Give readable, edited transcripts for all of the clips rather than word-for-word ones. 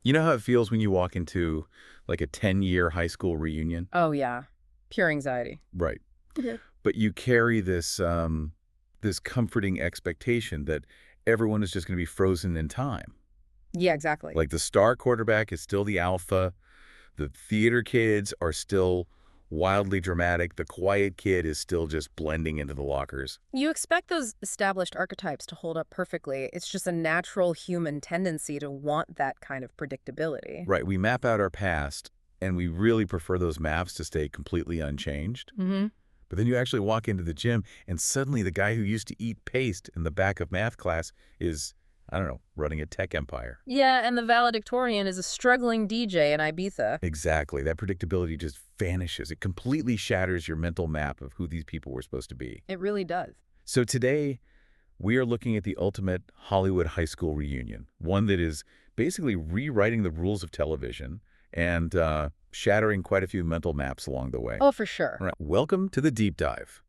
You know how it feels when you walk into like a 10-year high school reunion? Oh, yeah. Pure anxiety. Right. Yeah. But you carry this comforting expectation that everyone is just going to be frozen in time. Yeah, exactly. Like the star quarterback is still the alpha, the theater kids are still wildly dramatic, the quiet kid is still just blending into the lockers. You expect those established archetypes to hold up perfectly. It's just a natural human tendency to want that kind of predictability. Right, we map out our past and we really prefer those maps to stay completely unchanged. Mm-hmm. But then you actually walk into the gym, and suddenly the guy who used to eat paste in the back of math class is, I don't know, running a tech empire. Yeah, and the valedictorian is a struggling DJ in Ibiza. Exactly. That predictability just vanishes. It completely shatters your mental map of who these people were supposed to be. It really does. So today, we are looking at the ultimate Hollywood high school reunion, one that is basically rewriting the rules of television and shattering quite a few mental maps along the way. Oh, for sure. All right, welcome to the deep dive.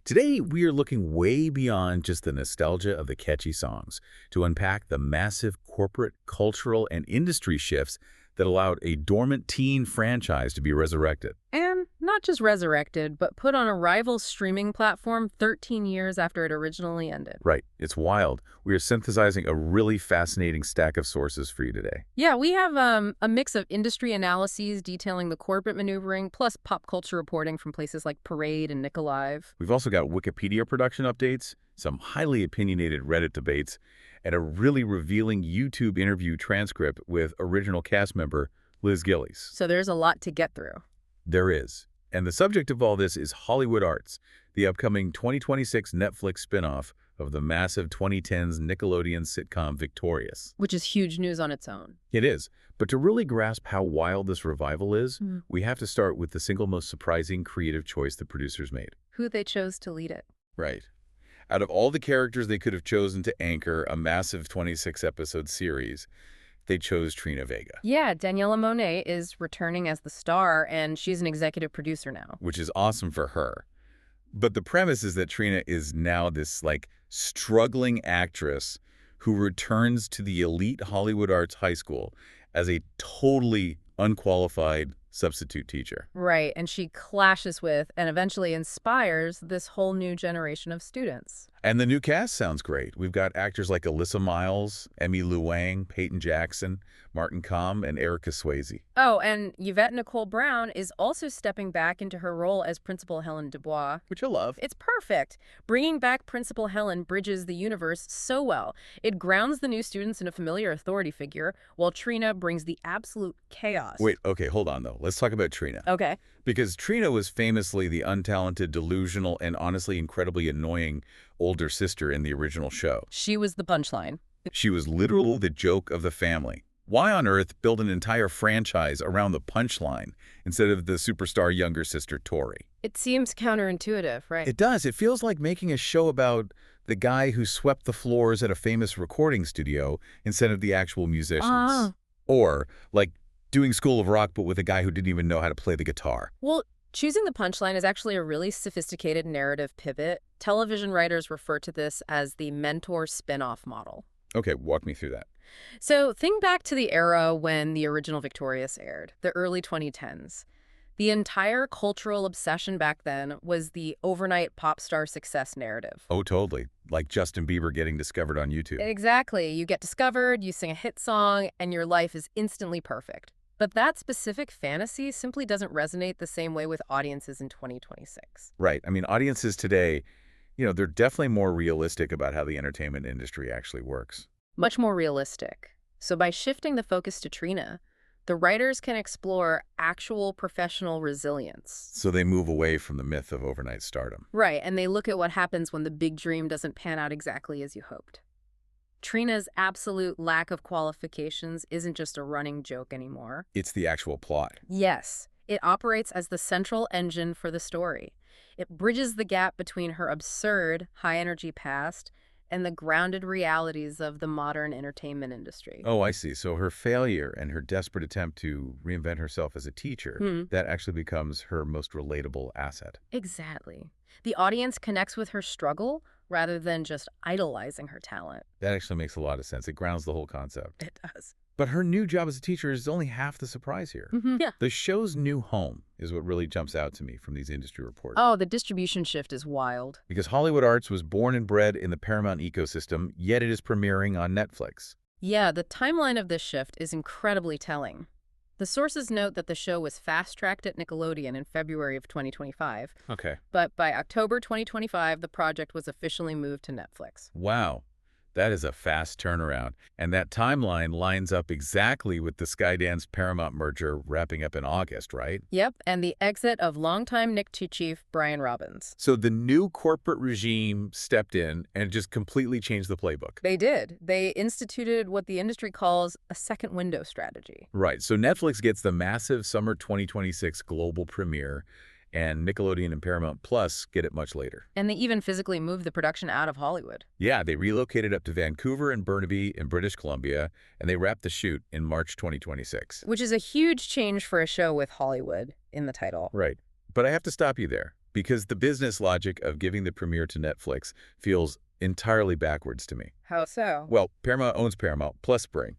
Today, we are looking way beyond just the nostalgia of the catchy songs to unpack the massive corporate, cultural, and industry shifts that allowed a dormant teen franchise to be resurrected. And not just resurrected, but put on a rival streaming platform 13 years after it originally ended. Right, it's wild. We are synthesizing a really fascinating stack of sources for you today. Yeah, we have a mix of industry analyses detailing the corporate maneuvering, plus pop culture reporting from places like Parade and Nickelodeon. We've also got Wikipedia production updates, some highly opinionated Reddit debates, and a really revealing YouTube interview transcript with original cast member Liz Gillies. So there's a lot to get through. There is. And the subject of all this is Hollywood Arts, the upcoming 2026 Netflix spinoff of the massive 2010s Nickelodeon sitcom Victorious. Which is huge news on its own. It is. But to really grasp how wild this revival is, we have to start with the single most surprising creative choice the producers made. Who they chose to lead it. Right. Out of all the characters they could have chosen to anchor a massive 26-episode series, they chose Trina Vega. Yeah, Daniela Monet is returning as the star, and she's an executive producer now. Which is awesome for her. But the premise is that Trina is now this, struggling actress who returns to the elite Hollywood Arts high school as a totally unqualified substitute teacher. Right, and she clashes with and eventually inspires this whole new generation of students. And the new cast sounds great. We've got actors like Alyssa Miles, Emmy Lou Wang, Peyton Jackson, Martin Kamm, and Erica Swayze. Oh, and Yvette Nicole Brown is also stepping back into her role as Principal Helen Dubois. Which I love. It's perfect. Bringing back Principal Helen bridges the universe so well. It grounds the new students in a familiar authority figure, while Trina brings the absolute chaos. Wait, okay, hold on, though. Let's talk about Trina. Okay. Because Trina was famously the untalented, delusional, and honestly incredibly annoying older sister in the original show. She was the punchline. She was literally the joke of the family. Why on earth build an entire franchise around the punchline instead of the superstar younger sister, Tori? It seems counterintuitive, right? It does. It feels like making a show about the guy who swept the floors at a famous recording studio instead of the actual musicians. Ah. Or like doing School of Rock but with a guy who didn't even know how to play the guitar. Well, choosing the punchline is actually a really sophisticated narrative pivot. Television writers refer to this as the mentor spin-off model. Okay, walk me through that. So think back to the era when the original Victorious aired, the early 2010s. The entire cultural obsession back then was the overnight pop star success narrative. Oh, totally. Like Justin Bieber getting discovered on YouTube. Exactly. You get discovered, you sing a hit song, and your life is instantly perfect. But that specific fantasy simply doesn't resonate the same way with audiences in 2026. Right. I mean, audiences today, they're definitely more realistic about how the entertainment industry actually works. Much more realistic. So by shifting the focus to Trina, the writers can explore actual professional resilience. So they move away from the myth of overnight stardom. Right, and they look at what happens when the big dream doesn't pan out exactly as you hoped. Trina's absolute lack of qualifications isn't just a running joke anymore. It's the actual plot. Yes, it operates as the central engine for the story. It bridges the gap between her absurd, high-energy past and the grounded realities of the modern entertainment industry. Oh, I see. So her failure and her desperate attempt to reinvent herself as a teacher, that actually becomes her most relatable asset. Exactly. The audience connects with her struggle rather than just idolizing her talent. That actually makes a lot of sense. It grounds the whole concept. It does. But her new job as a teacher is only half the surprise here. Yeah. The show's new home is what really jumps out to me from these industry reports. Oh, the distribution shift is wild. Because Hollywood Arts was born and bred in the Paramount ecosystem, yet it is premiering on Netflix. Yeah, the timeline of this shift is incredibly telling. The sources note that the show was fast-tracked at Nickelodeon in February of 2025, Okay. but by October 2025, the project was officially moved to Netflix. Wow. That is a fast turnaround. And that timeline lines up exactly with the Skydance Paramount merger wrapping up in August, right? Yep, and the exit of longtime Nick 2 chief Brian Robbins. So the new corporate regime stepped in and just completely changed the playbook. They did. They instituted what the industry calls a second window strategy. Right. So Netflix gets the massive summer 2026 global premiere, and Nickelodeon and Paramount Plus get it much later. And they even physically moved the production out of Hollywood. Yeah, they relocated up to Vancouver and Burnaby in British Columbia, and they wrapped the shoot in March 2026. Which is a huge change for a show with Hollywood in the title. Right. But I have to stop you there, because the business logic of giving the premiere to Netflix feels entirely backwards to me. How so? Well, Paramount owns Paramount plus Spring.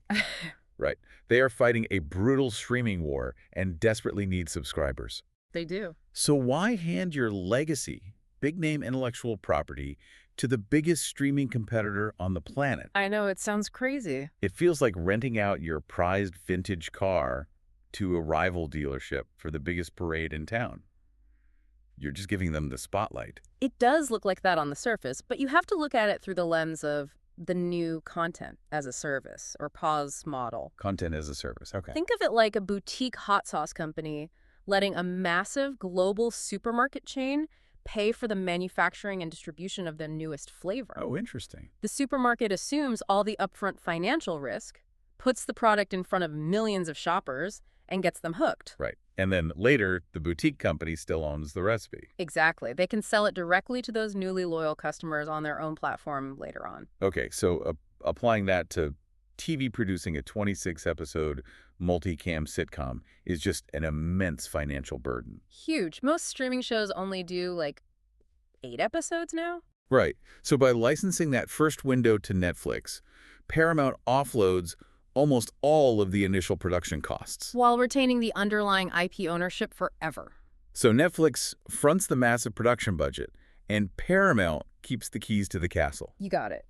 Right. They are fighting a brutal streaming war and desperately need subscribers. They do. So why hand your legacy, big-name intellectual property, to the biggest streaming competitor on the planet? I know, it sounds crazy. It feels like renting out your prized vintage car to a rival dealership for the biggest parade in town. You're just giving them the spotlight. It does look like that on the surface, but you have to look at it through the lens of the new content as a service, or PAWS model. Content as a service, okay. Think of it like a boutique hot sauce company letting a massive global supermarket chain pay for the manufacturing and distribution of the newest flavor. Oh, interesting. The supermarket assumes all the upfront financial risk, puts the product in front of millions of shoppers, and gets them hooked. Right. And then later, the boutique company still owns the recipe. Exactly. They can sell it directly to those newly loyal customers on their own platform later on. Okay, so applying that to TV producing a 26-episode multicam sitcom is just an immense financial burden. Huge. Most streaming shows only do like 8 episodes now. Right. So by licensing that first window to Netflix, Paramount offloads almost all of the initial production costs, while retaining the underlying IP ownership forever. So Netflix fronts the massive production budget, and Paramount keeps the keys to the castle. You got it.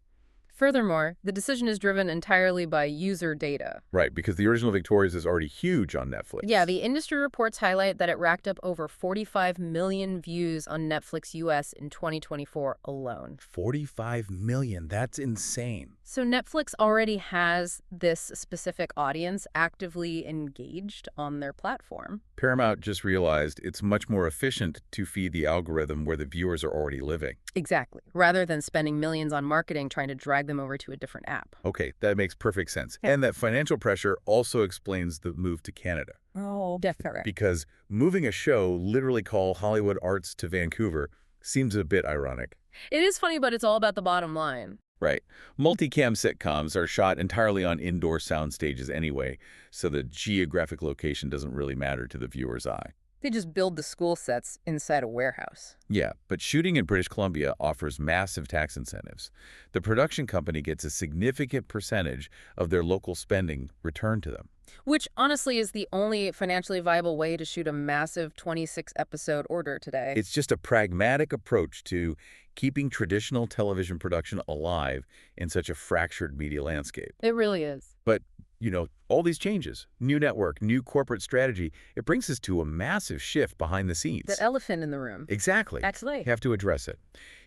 Furthermore, the decision is driven entirely by user data. Right, because the original Victorious is already huge on Netflix. Yeah, the industry reports highlight that it racked up over 45 million views on Netflix US in 2024 alone. 45 million, that's insane. So Netflix already has this specific audience actively engaged on their platform. Paramount just realized it's much more efficient to feed the algorithm where the viewers are already living. Exactly, rather than spending millions on marketing trying to drag them over to a different app. Okay, that makes perfect sense. Yeah. And that financial pressure also explains the move to Canada. Oh, definitely. Because moving a show literally called Hollywood Arts to Vancouver seems a bit ironic. It is funny, but it's all about the bottom line. Right. Multicam sitcoms are shot entirely on indoor sound stages anyway, so the geographic location doesn't really matter to the viewer's eye. They just build the school sets inside a warehouse. Yeah, but shooting in British Columbia offers massive tax incentives. The production company gets a significant percentage of their local spending returned to them. Which, honestly, is the only financially viable way to shoot a massive 26-episode order today. It's just a pragmatic approach to keeping traditional television production alive in such a fractured media landscape. It really is. But, you know, all these changes, new network, new corporate strategy, it brings us to a massive shift behind the scenes. The elephant in the room. Exactly. Actually. You have to address it.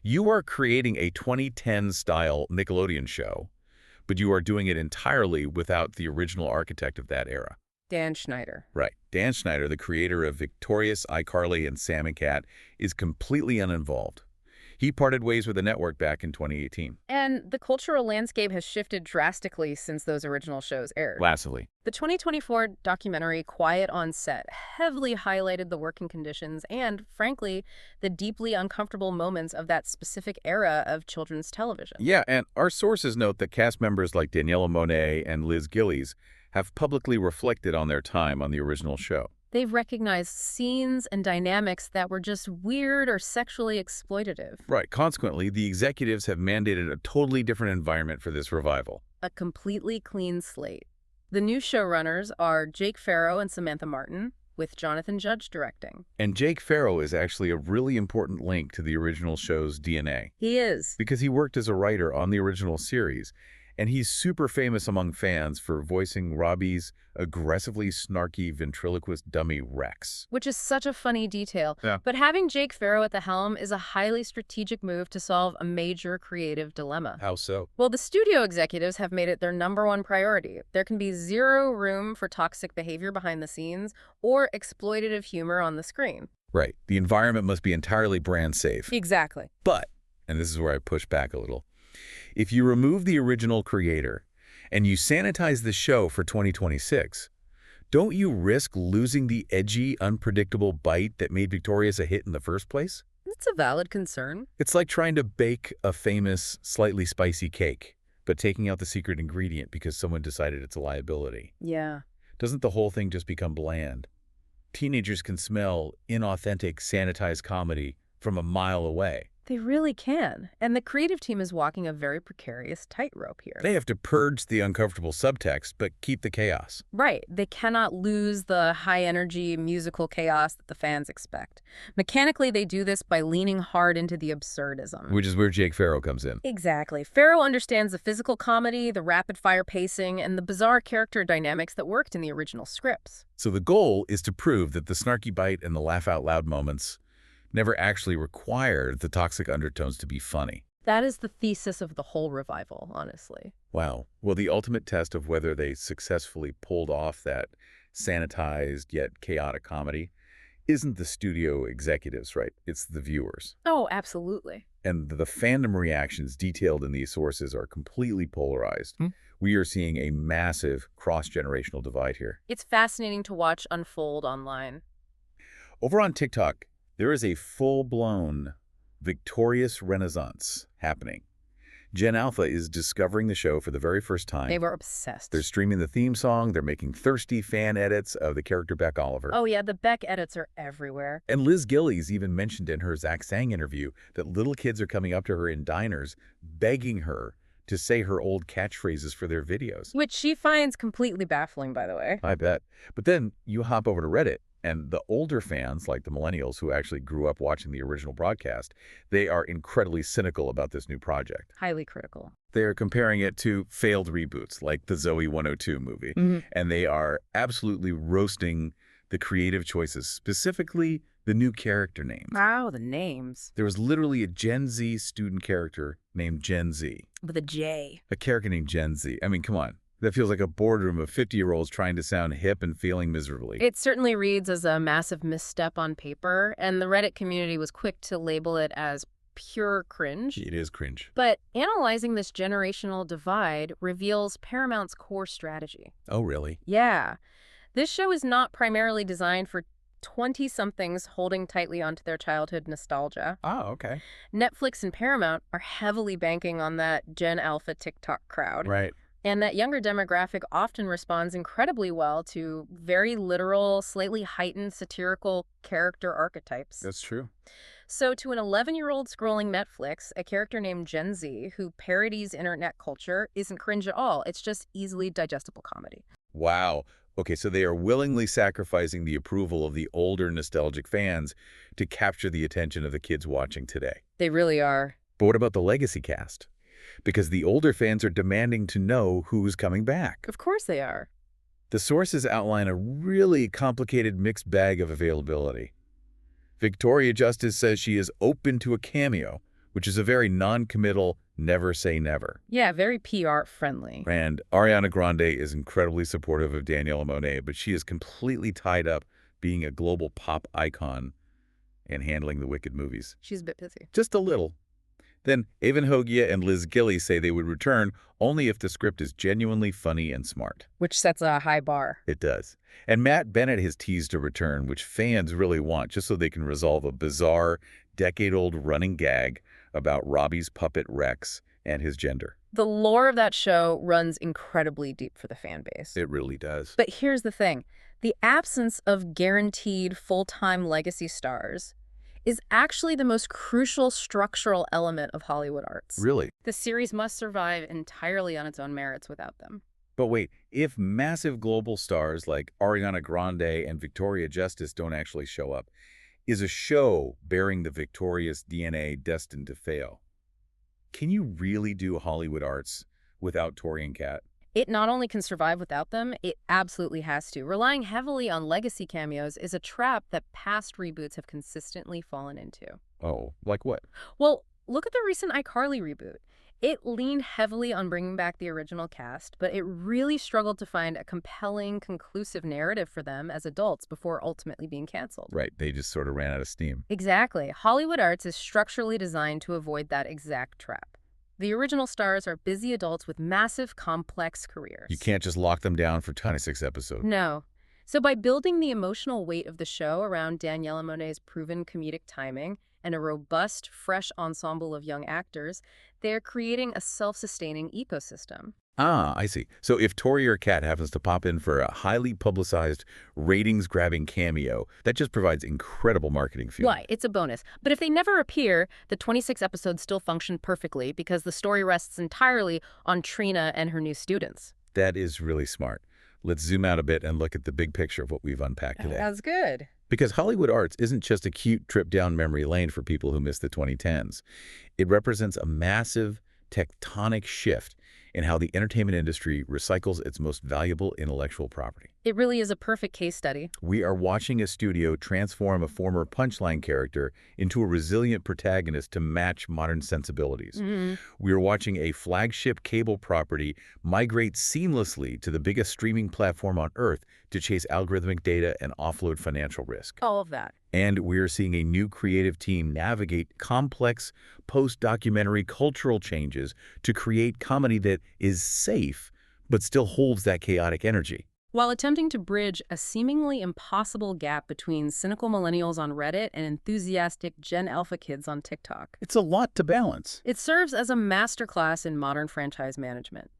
You are creating a 2010-style Nickelodeon show, but you are doing it entirely without the original architect of that era. Dan Schneider. Right. Dan Schneider, the creator of Victorious, iCarly, and Sam and Cat, is completely uninvolved. He parted ways with the network back in 2018. And the cultural landscape has shifted drastically since those original shows aired. Massively. The 2024 documentary Quiet on Set heavily highlighted the working conditions and, frankly, the deeply uncomfortable moments of that specific era of children's television. Yeah, and our sources note that cast members like Daniela Monet and Liz Gillies have publicly reflected on their time on the original show. They've recognized scenes and dynamics that were just weird or sexually exploitative. Right. Consequently, the executives have mandated a totally different environment for this revival. A completely clean slate. The new showrunners are Jake Farrow and Samantha Martin, with Jonathan Judge directing. And Jake Farrow is actually a really important link to the original show's DNA, He is. because he worked as a writer on the original series, and he's super famous among fans for voicing Robbie's aggressively snarky ventriloquist dummy Rex. Which is such a funny detail. Yeah. But having Jake Farrow at the helm is a highly strategic move to solve a major creative dilemma. How so? Well, the studio executives have made it their #1 priority. There can be zero room for toxic behavior behind the scenes or exploitative humor on the screen. Right. The environment must be entirely brand safe. Exactly. But, and this is where I push back a little, if you remove the original creator and you sanitize the show for 2026, don't you risk losing the edgy, unpredictable bite that made Victorious a hit in the first place? That's a valid concern. It's like trying to bake a famous, slightly spicy cake, but taking out the secret ingredient because someone decided it's a liability. Yeah. Doesn't the whole thing just become bland? Teenagers can smell inauthentic, sanitized comedy from a mile away. They really can. And the creative team is walking a very precarious tightrope here. They have to purge the uncomfortable subtext, but keep the chaos. Right. They cannot lose the high-energy musical chaos that the fans expect. Mechanically, they do this by leaning hard into the absurdism. Which is where Jake Farrow comes in. Exactly. Farrow understands the physical comedy, the rapid-fire pacing, and the bizarre character dynamics that worked in the original scripts. So the goal is to prove that the snarky bite and the laugh-out-loud moments never actually required the toxic undertones to be funny. That is the thesis of the whole revival, honestly. Wow. Well, the ultimate test of whether they successfully pulled off that sanitized yet chaotic comedy isn't the studio executives, right? It's the viewers. Oh, absolutely. And the fandom reactions detailed in these sources are completely polarized. We are seeing a massive cross-generational divide here. It's fascinating to watch unfold online. Over on TikTok, there is a full-blown Victorious renaissance happening. Gen Alpha is discovering the show for the very first time. They were obsessed. They're streaming the theme song. They're making thirsty fan edits of the character Beck Oliver. Oh yeah, the Beck edits are everywhere. And Liz Gillies even mentioned in her Zach Sang interview that little kids are coming up to her in diners, begging her to say her old catchphrases for their videos. Which she finds completely baffling, by the way. I bet. But then you hop over to Reddit, and the older fans, like the millennials who actually grew up watching the original broadcast, they are incredibly cynical about this new project. Highly critical. They're comparing it to failed reboots, like the Zoe 102 movie. And they are absolutely roasting the creative choices, specifically the new character names. Wow, the names. There was literally a Gen Z student character named Gen Z. With a J. A character named Gen Z. I mean, come on. That feels like a boardroom of 50-year-olds trying to sound hip and failing miserably. It certainly reads as a massive misstep on paper, and the Reddit community was quick to label it as pure cringe. It is cringe. But analyzing this generational divide reveals Paramount's core strategy. Oh, really? Yeah. This show is not primarily designed for 20-somethings holding tightly onto their childhood nostalgia. Oh, okay. Netflix and Paramount are heavily banking on that Gen Alpha TikTok crowd. Right. And that younger demographic often responds incredibly well to very literal, slightly heightened satirical character archetypes. That's true. So to an 11-year-old scrolling Netflix, a character named Gen Z who parodies internet culture isn't cringe at all. It's just easily digestible comedy. Wow. Okay, so they are willingly sacrificing the approval of the older nostalgic fans to capture the attention of the kids watching today. They really are. But what about the legacy cast? Because the older fans are demanding to know who's coming back. Of course they are. The sources outline a really complicated mixed bag of availability. Victoria Justice says she is open to a cameo, which is a very non-committal never say never. Yeah, very PR friendly. And Ariana Grande is incredibly supportive of Daniela Monet, but she is completely tied up being a global pop icon and handling the Wicked movies. She's a bit busy. Just a little. Then Evan Hogia and Liz Gillies say they would return only if the script is genuinely funny and smart. Which sets a high bar. It does. And Matt Bennett has teased a return, which fans really want, just so they can resolve a bizarre, decade-old running gag about Robbie's puppet Rex and his gender. The lore of that show runs incredibly deep for the fan base. It really does. But here's the thing. The absence of guaranteed full-time legacy stars is actually the most crucial structural element of Hollywood arts. Really? The series must survive entirely on its own merits without them. But wait, if massive global stars like Ariana Grande and Victoria Justice don't actually show up, is a show bearing the victorious DNA destined to fail? Can you really do Hollywood arts without Tori and Kat? It not only can survive without them, it absolutely has to. Relying heavily on legacy cameos is a trap that past reboots have consistently fallen into. Oh, like what? Well, look at the recent iCarly reboot. It leaned heavily on bringing back the original cast, but it really struggled to find a compelling, conclusive narrative for them as adults before ultimately being canceled. Right, they just sort of ran out of steam. Exactly. Hollywood arts is structurally designed to avoid that exact trap. The original stars are busy adults with massive, complex careers. You can't just lock them down for 26 episodes. No. So by building the emotional weight of the show around Daniela Monet's proven comedic timing and a robust, fresh ensemble of young actors, they're creating a self-sustaining ecosystem. Ah, I see. So if Tori or Kat happens to pop in for a highly publicized, ratings-grabbing cameo, that just provides incredible marketing fuel. Why? It's a bonus. But if they never appear, the 26 episodes still function perfectly because the story rests entirely on Trina and her new students. That is really smart. Let's zoom out a bit and look at the big picture of what we've unpacked today. That's good. Because Hollywood arts isn't just a cute trip down memory lane for people who missed the 2010s. It represents a massive, tectonic shift in how the entertainment industry recycles its most valuable intellectual property. It really is a perfect case study. We are watching a studio transform a former punchline character into a resilient protagonist to match modern sensibilities. We are watching a flagship cable property migrate seamlessly to the biggest streaming platform on Earth to chase algorithmic data and offload financial risk. All of that. And we're seeing a new creative team navigate complex post-documentary cultural changes to create comedy that is safe, but still holds that chaotic energy. While attempting to bridge a seemingly impossible gap between cynical millennials on Reddit and enthusiastic Gen Alpha kids on TikTok. It's a lot to balance. It serves as a masterclass in modern franchise management.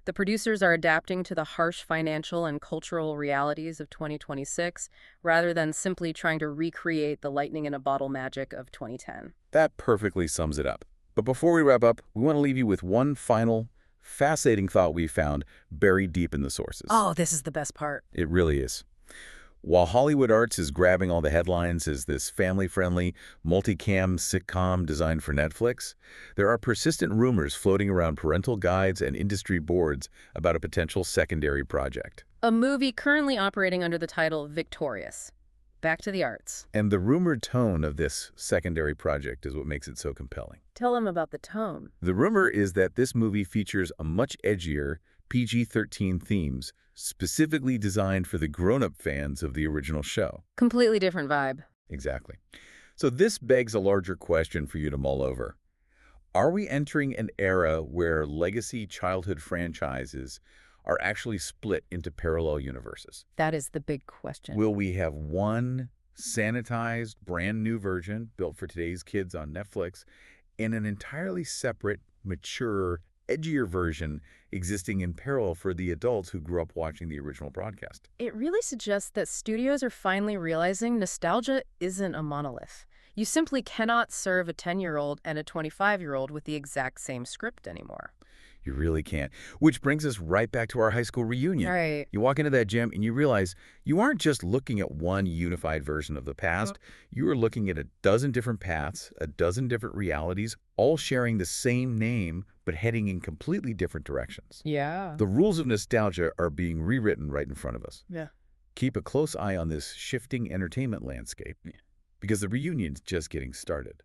The producers are adapting to the harsh financial and cultural realities of 2026 rather than simply trying to recreate the lightning-in-a-bottle magic of 2010. That perfectly sums it up. But before we wrap up, we want to leave you with one final, fascinating thought we found buried deep in the sources. Oh, this is the best part. It really is. While Hollywood arts is grabbing all the headlines as this family-friendly, multicam sitcom designed for Netflix, there are persistent rumors floating around parental guides and industry boards about a potential secondary project. A movie currently operating under the title Victorious. Back to the arts. And the rumored tone of this secondary project is what makes it so compelling. Tell them about the tone. The rumor is that this movie features a much edgier, PG-13 themes, specifically designed for the grown-up fans of the original show. Completely different vibe. Exactly. So this begs a larger question for you to mull over. Are we entering an era where legacy childhood franchises are actually split into parallel universes? That is the big question. Will we have one sanitized, brand new version built for today's kids on Netflix and an entirely separate, mature, edgier version existing in parallel for the adults who grew up watching the original broadcast? It really suggests that studios are finally realizing nostalgia isn't a monolith. You simply cannot serve a 10-year-old and a 25-year-old with the exact same script anymore. You really can't. Which brings us right back to our high school reunion. Right. You walk into that gym and you realize you aren't just looking at one unified version of the past. You are looking at a dozen different paths, a dozen different realities, all sharing the same name but heading in completely different directions. Yeah. The rules of nostalgia are being rewritten right in front of us. Yeah. Keep a close eye on this shifting entertainment landscape because the reunion's just getting started.